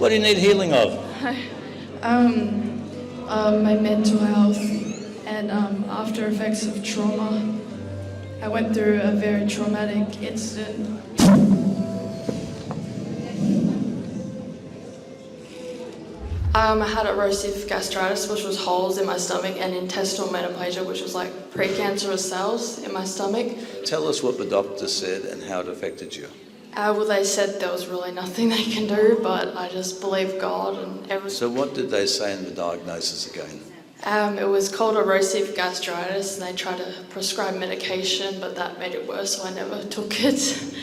What do you need healing of? My mental health and after effects of trauma. I went through a very traumatic incident. I had erosive gastritis, which was holes in my stomach, and intestinal metaplasia, which was like precancerous cells in my stomach. Tell us what the doctor said and how it affected you. Well, they said there was really nothing they can do, but I just believe God and everything. So what did they say in the diagnosis again? It was called erosive gastritis, and they tried to prescribe medication, but that made it worse, so I never took it.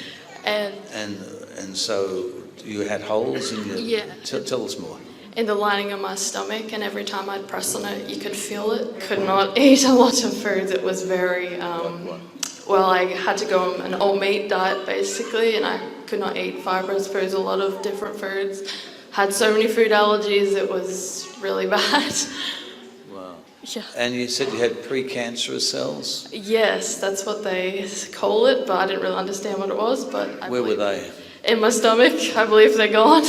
And so you had holes in your... Yeah. Tell us more. In the lining of my stomach, and every time I'd press on it, you could feel it. Could not eat a lot of foods. It was very... Well, I had to go on an all-meat diet, basically, and I could not eat fibrous foods, a lot of different foods. Had so many food allergies, it was really bad. Wow. Yeah. And you said you had precancerous cells? Yes, that's what they call it, but I didn't really understand what it was. But Where were they? In my stomach. I believe they're gone.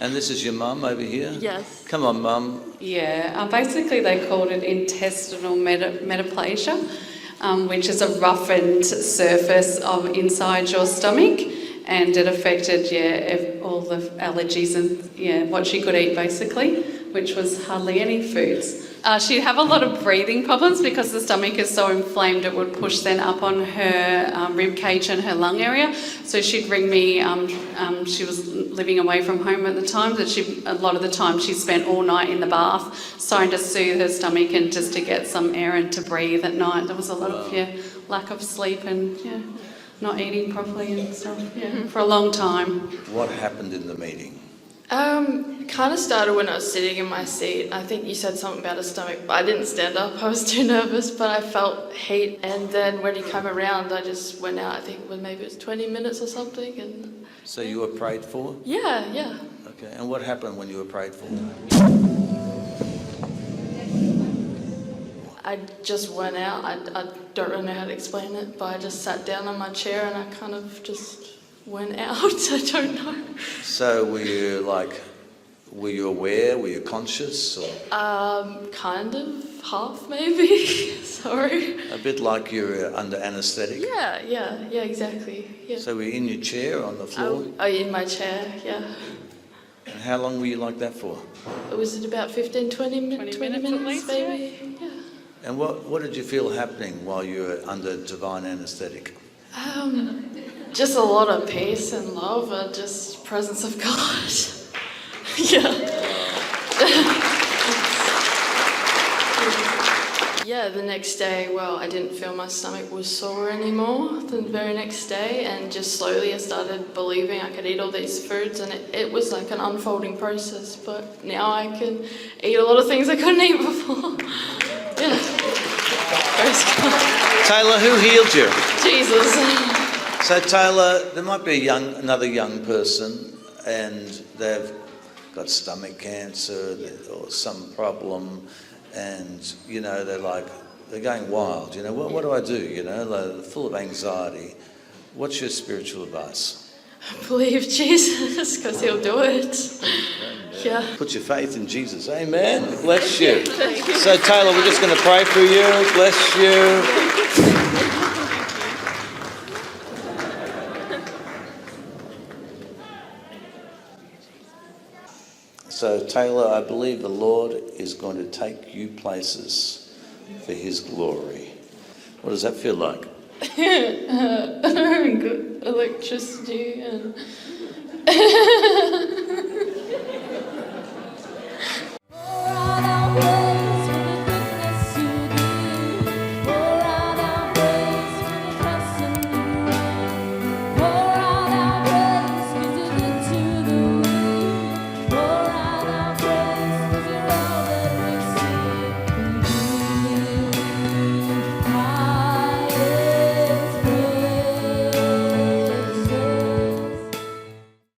And this is your mum over here? Yes. Come on, mum. Yeah, basically they called it intestinal metaplasia, which is a roughened surface of inside your stomach, and it affected all the allergies and what she could eat basically, which was hardly any foods. She'd have a lot of breathing problems because the stomach is so inflamed it would push then up on her rib cage and her lung area. So she'd ring me, she was living away from home at the time, that a lot of the time she spent all night in the bath trying to soothe her stomach and just to get some air and to breathe at night. There was a lot of lack of sleep and not eating properly and stuff for a long time. What happened in the meeting? Kind of started when I was sitting in my seat. I think you said something about a stomach, but I didn't stand up. I was too nervous, but I felt heat. And then when he came around, I just went out. I think maybe it was 20 minutes or something. And so you were prayed for? Yeah. Okay, and what happened when you were prayed for? I just went out. I don't really know how to explain it, but I just sat down on my chair and I kind of just went out. I don't know. So were you aware? Were you conscious? Or? Kind of, half maybe. Sorry. A bit like you're under anaesthetic? Yeah, exactly. Yeah. So were you in your chair on the floor? In my chair, yeah. And how long were you like that for? It was about 20 minutes at least, maybe. Yeah. And what did you feel happening while you were under divine anaesthetic? Just a lot of peace and love and just presence of God. Yeah, the next day, I didn't feel my stomach was sore anymore the very next day, and just slowly I started believing I could eat all these foods, and it was like an unfolding process, but now I can eat a lot of things I couldn't eat before. Yeah. Praise God. Taylor, who healed you? Jesus. So Taylor, there might be another young person and they've got stomach cancer or some problem, and they're going wild. What do I do? They're full of anxiety. What's your spiritual advice? Believe Jesus, because He'll do it. Yeah. Put your faith in Jesus. Amen. Bless you. So Taylor, we're just going to pray for you. Bless you. So Taylor, I believe the Lord is going to take you places for His glory. What does that feel like? Good electricity and